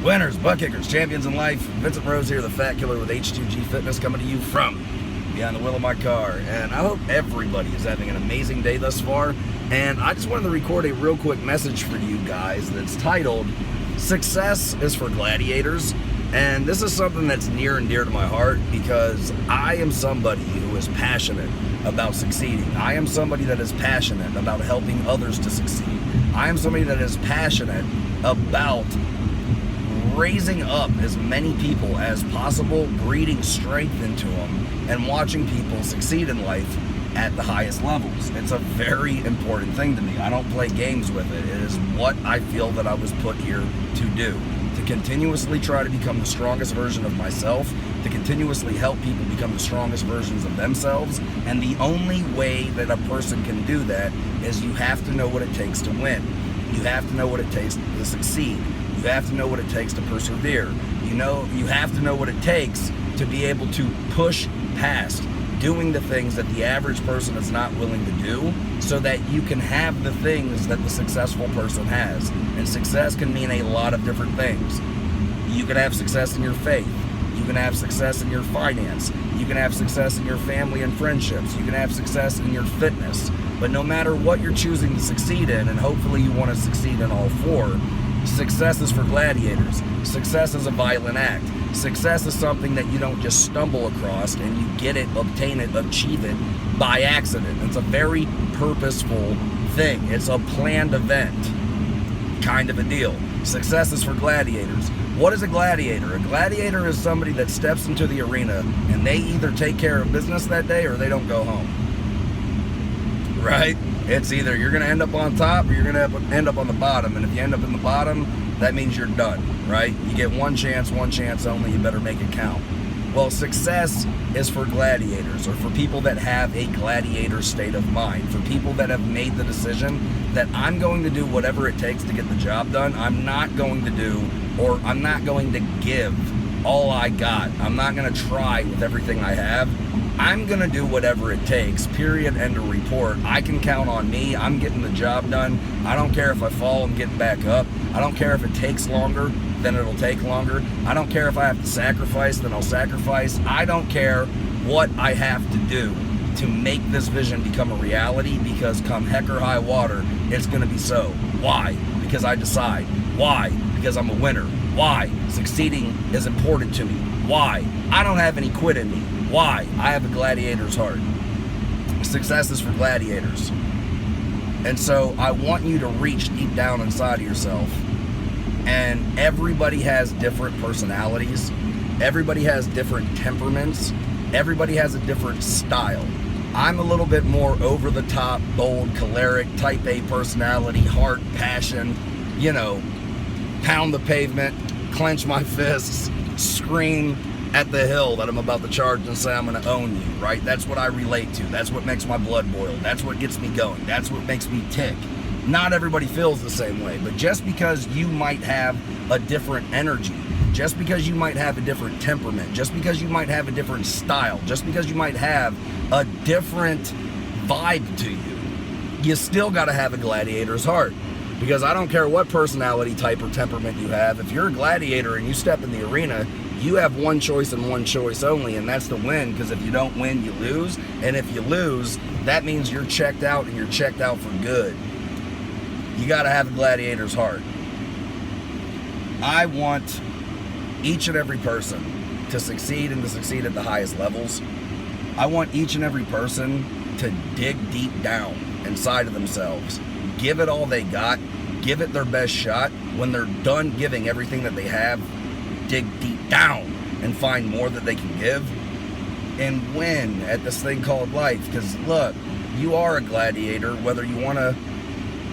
Winners, butt kickers, champions in life. Vincent Rose here, the Fat Killer with H2G Fitness, coming to you from behind the wheel of my car. And I hope everybody is having an amazing day thus far. And I just wanted to record a real quick message for you guys that's titled, Success is for Gladiators. And this is something that's near and dear to my heart because I am somebody who is passionate about succeeding. I am somebody that is passionate about helping others to succeed. I am somebody that is passionate about raising up as many people as possible, breeding strength into them, and watching people succeed in life at the highest levels. It's a very important thing to me. I don't play games with it. It is what I feel that I was put here to do. To continuously try to become the strongest version of myself, to continuously help people become the strongest versions of themselves. And the only way that a person can do that is you have to know what it takes to win. You have to know what it takes to succeed. You have to know what it takes to persevere. You have to know what it takes to be able to push past doing the things that the average person is not willing to do, so that you can have the things that the successful person has. And success can mean a lot of different things. You can have success in your faith. You can have success in your finance. You can have success in your family and friendships. You can have success in your fitness. But no matter what you're choosing to succeed in, and hopefully you want to succeed in all four, success is for gladiators. Success is a violent act. Success is something that you don't just stumble across and you get it, obtain it, achieve it by accident. It's a very purposeful thing. It's a planned event kind of a deal. Success is for gladiators. What is a gladiator? A gladiator is somebody that steps into the arena and they either take care of business that day or they don't go home. Right? It's either you're going to end up on top or you're going to end up on the bottom. And if you end up in the bottom, that means you're done, right? You get one chance only. You better make it count. Well, success is for gladiators, or for people that have a gladiator state of mind, for people that have made the decision that I'm going to do whatever it takes to get the job done. I'm not going to give all I got. I'm not going to try with everything I have. I'm going to do whatever it takes, period, end of report. I can count on me. I'm getting the job done. I don't care if I fall and get back up. I don't care if it takes longer, then it'll take longer. I don't care if I have to sacrifice, then I'll sacrifice. I don't care what I have to do to make this vision become a reality, because come heck or high water, it's going to be so. Why? Because I decide. Why? Because I'm a winner. Why? Succeeding is important to me. Why? I don't have any quit in me. Why? I have a gladiator's heart. Success is for gladiators. And so I want you to reach deep down inside of yourself. And everybody has different personalities. Everybody has different temperaments. Everybody has a different style. I'm a little bit more over the top, bold, choleric, type A personality, heart, passion, pound the pavement, clench my fists, scream at the hill that I'm about to charge and say I'm going to own you, right? That's what I relate to. That's what makes my blood boil. That's what gets me going. That's what makes me tick. Not everybody feels the same way, but just because you might have a different energy, just because you might have a different temperament, just because you might have a different style, just because you might have a different vibe to you, you still got to have a gladiator's heart. Because I don't care what personality type or temperament you have. If you're a gladiator and you step in the arena, you have one choice and one choice only, and that's to win. Because if you don't win, you lose. And if you lose, that means you're checked out, and you're checked out for good. You got to have a gladiator's heart. I want each and every person to succeed, and to succeed at the highest levels. I want each and every person to dig deep down inside of themselves. Give it all they got. Give it their best shot. When they're done giving everything that they have, dig deep down and find more that they can give and win at this thing called life. Because look, you are a gladiator, whether you want to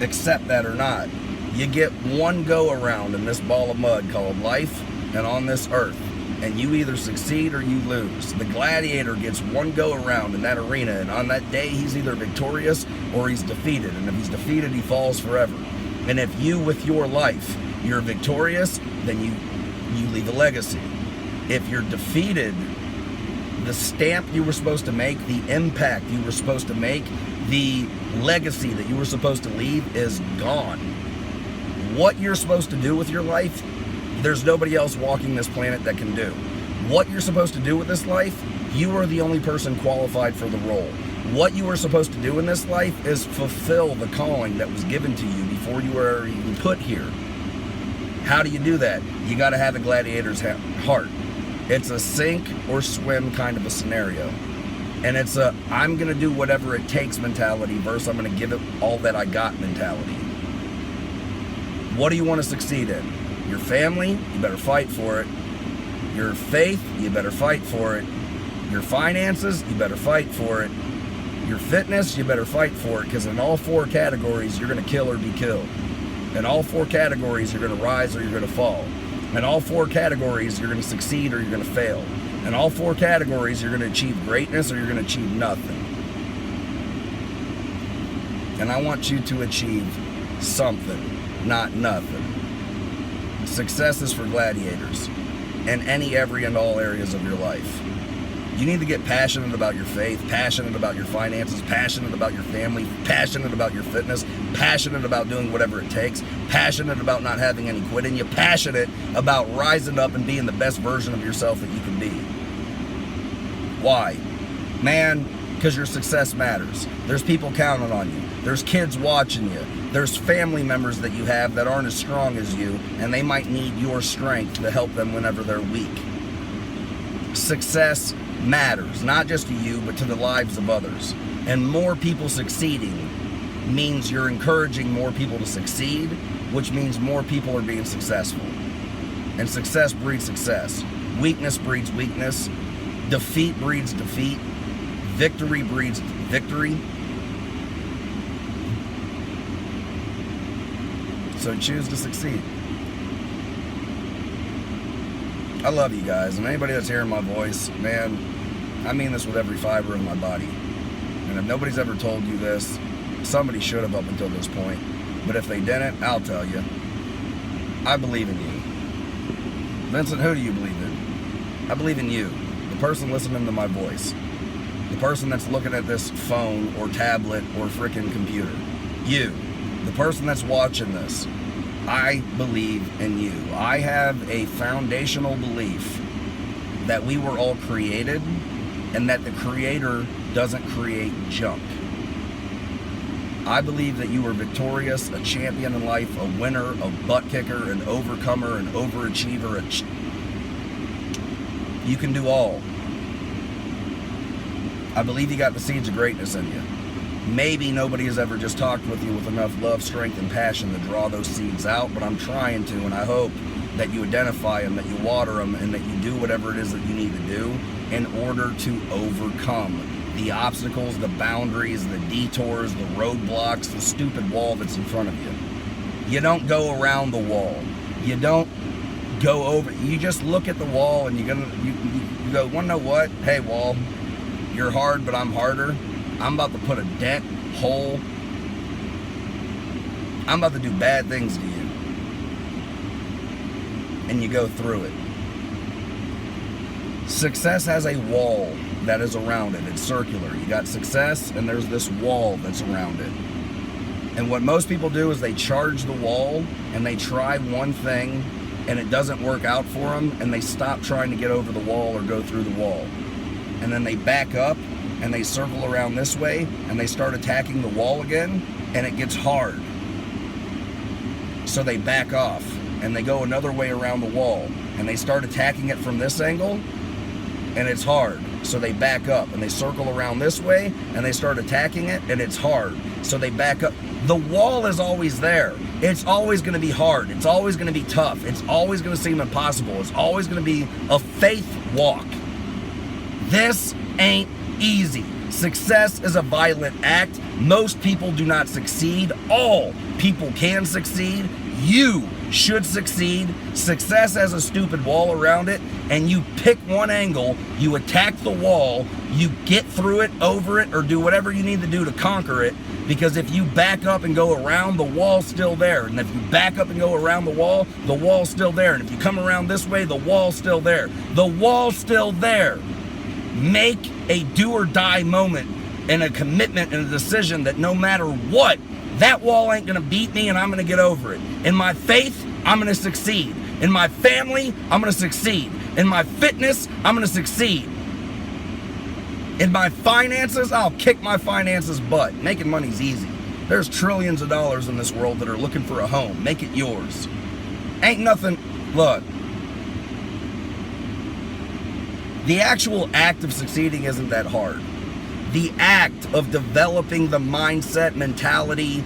accept that or not. You get one go around in this ball of mud called life and on this earth, and you either succeed or you lose. The gladiator gets one go around in that arena, and on that day he's either victorious or he's defeated. And if he's defeated, he falls forever. And if you, with your life, you're victorious, then you leave a legacy. If you're defeated, the stamp you were supposed to make, the impact you were supposed to make, the legacy that you were supposed to leave is gone. What you're supposed to do with your life, there's nobody else walking this planet that can do. What you're supposed to do with this life, you are the only person qualified for the role. What you are supposed to do in this life is fulfill the calling that was given to you before you were even put here. How do you do that? You got to have a gladiator's heart. It's a sink or swim kind of a scenario. And it's a, I'm going to do whatever it takes mentality versus I'm going to give it all that I got mentality. What do you want to succeed in? Your family, you better fight for it. Your faith, you better fight for it. Your finances, you better fight for it. Your fitness, you better fight for it, because in all four categories, you're going to kill or be killed. In all four categories, you're going to rise or you're going to fall. In all four categories, you're going to succeed or you're going to fail. In all four categories, you're going to achieve greatness or you're going to achieve nothing. And I want you to achieve something, not nothing. Success is for gladiators in any, every, and all areas of your life. You need to get passionate about your faith, passionate about your finances, passionate about your family, passionate about your fitness, passionate about doing whatever it takes, passionate about not having any quit in you, passionate about rising up and being the best version of yourself that you can be. Why? Man, because your success matters. There's people counting on you. There's kids watching you. There's family members that you have that aren't as strong as you, and they might need your strength to help them whenever they're weak. Success matters, not just to you, but to the lives of others. And more people succeeding means you're encouraging more people to succeed, which means more people are being successful. And success breeds success. Weakness breeds weakness. Defeat breeds defeat. Victory breeds victory. So choose to succeed. I love you guys, and anybody that's hearing my voice, man, I mean this with every fiber of my body. And if nobody's ever told you this, somebody should have up until this point. But if they didn't, I'll tell you. I believe in you. Vincent, who do you believe in? I believe in you, the person listening to my voice. The person that's looking at this phone or tablet or freaking computer. You, the person that's watching this. I believe in you. I have a foundational belief that we were all created and that the Creator doesn't create junk. I believe that you are victorious, a champion in life, a winner, a butt kicker, an overcomer, an overachiever. You can do all. I believe you got the seeds of greatness in you. Maybe nobody has ever just talked with you with enough love, strength, and passion to draw those seeds out, but I'm trying to, and I hope that you identify them, that you water them, and that you do whatever it is that you need to do in order to overcome the obstacles, the boundaries, the detours, the roadblocks, the stupid wall that's in front of you. You don't go around the wall. You don't go over. You just look at the wall and you go, wanna know what? Hey, wall, you're hard, but I'm harder. I'm about to put a dent, hole. I'm about to do bad things to you. And you go through it. Success has a wall that is around it. It's circular. You got success, and there's this wall that's around it. And what most people do is they charge the wall, and they try one thing, and it doesn't work out for them, and they stop trying to get over the wall or go through the wall. And then they back up, and they circle around this way, and they start attacking the wall again, and it gets hard. So they back off, and they go another way around the wall, and they start attacking it from this angle, and it's hard. So they back up, and they circle around this way, and they start attacking it, and it's hard. So they back up. The wall is always there. It's always going to be hard. It's always going to be tough. It's always going to seem impossible. It's always going to be a faith walk. This ain't easy. Success is a violent act. Most people do not succeed. All people can succeed. You should succeed. Success has a stupid wall around it, and you pick one angle, you attack the wall, you get through it, over it, or do whatever you need to do to conquer it, because if you back up and go around, the wall's still there. And if you back up and go around the wall's still there. And if you come around this way, the wall's still there. The wall's still there. Make a do or die moment and a commitment and a decision that no matter what, that wall ain't gonna beat me and I'm gonna get over it. In my faith, I'm gonna succeed. In my family, I'm going to succeed. In my fitness, I'm going to succeed. In my finances, I'll kick my finances butt. Making money's easy. There's trillions of dollars in this world that are looking for a home. Make it yours. Ain't nothing. Look, the actual act of succeeding isn't that hard. The act of developing the mindset, mentality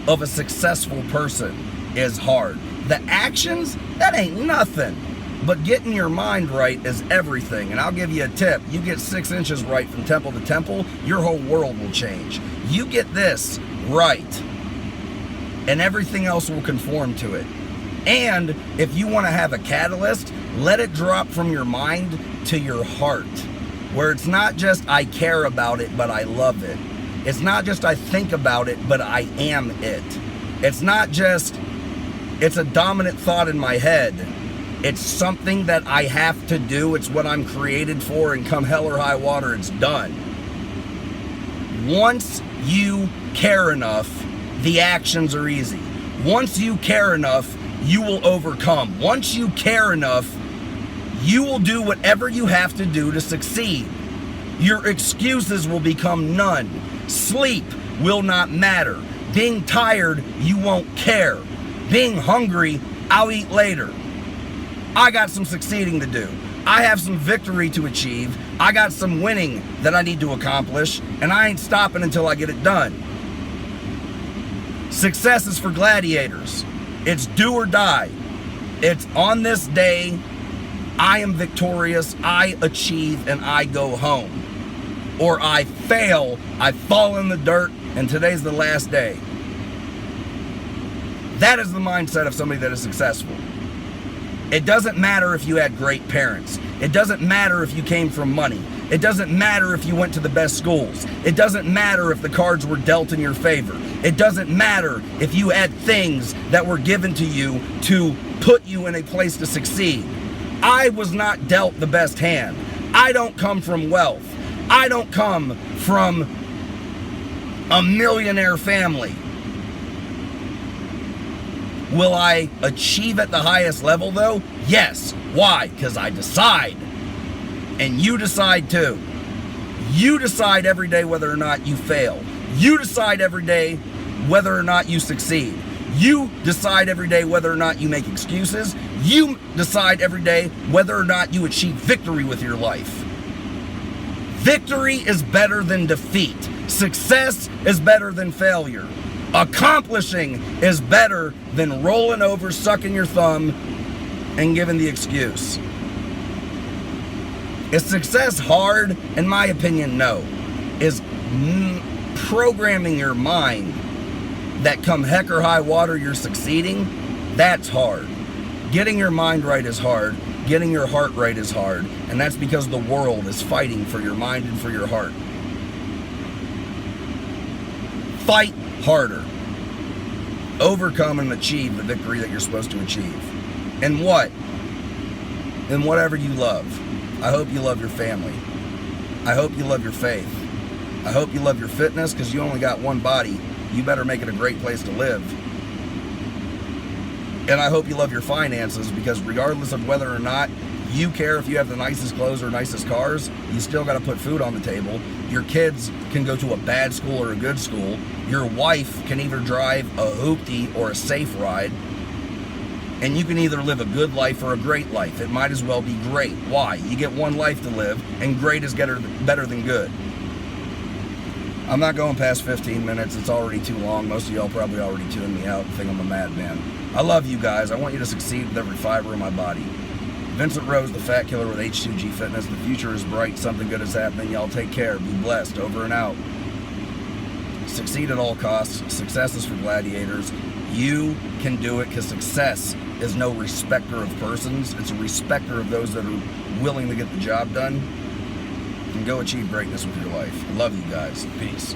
of a successful person is hard. The actions, that ain't nothing. But getting your mind right is everything. And I'll give you a tip. You get 6 inches right from temple to temple, your whole world will change. You get this right, and everything else will conform to it. And if you want to have a catalyst, let it drop from your mind to your heart, where it's not just I care about it, but I love it. It's not just I think about it, but I am it. It's not just it's a dominant thought in my head. It's something that I have to do. It's what I'm created for, and come hell or high water, it's done. Once you care enough, the actions are easy. Once you care enough, you will overcome. Once you care enough, you will do whatever you have to do to succeed. Your excuses will become none. Sleep will not matter. Being tired, you won't care. Being hungry, I'll eat later. I got some succeeding to do. I have some victory to achieve. I got some winning that I need to accomplish, and I ain't stopping until I get it done. Success is for gladiators. It's do or die. It's on this day, I am victorious, I achieve, and I go home. Or I fail, I fall in the dirt, and today's the last day. That is the mindset of somebody that is successful. It doesn't matter if you had great parents. It doesn't matter if you came from money. It doesn't matter if you went to the best schools. It doesn't matter if the cards were dealt in your favor. It doesn't matter if you had things that were given to you to put you in a place to succeed. I was not dealt the best hand. I don't come from wealth. I don't come from a millionaire family. Will I achieve at the highest level though? Yes. Why? Because I decide. And you decide too. You decide every day whether or not you fail. You decide every day whether or not you succeed. You decide every day whether or not you make excuses. You decide every day whether or not you achieve victory with your life. Victory is better than defeat. Success is better than failure. Accomplishing is better than rolling over, sucking your thumb, and giving the excuse. Is success hard? In my opinion, no. Is programming your mind that come heck or high water you're succeeding? That's hard. Getting your mind right is hard. Getting your heart right is hard. And that's because the world is fighting for your mind and for your heart. Fight harder. Overcome and achieve the victory that you're supposed to achieve. And what? In whatever you love. I hope you love your family. I hope you love your faith. I hope you love your fitness, because you only got one body. You better make it a great place to live. And I hope you love your finances, because regardless of whether or not you care if you have the nicest clothes or nicest cars, you still got to put food on the table. Your kids can go to a bad school or a good school. Your wife can either drive a hoopty or a safe ride. And you can either live a good life or a great life. It might as well be great. Why? You get one life to live, and great is better than good. I'm not going past 15 minutes. It's already too long. Most of y'all probably already tuned me out and think I'm a madman. I love you guys. I want you to succeed with every fiber of my body. Vincent Rose, the Fat Killer with H2G Fitness. The future is bright. Something good is happening. Y'all take care. Be blessed. Over and out. Succeed at all costs. Success is for gladiators. You can do it, because success is no respecter of persons. It's a respecter of those that are willing to get the job done. And go achieve greatness with your life. I love you guys. Peace.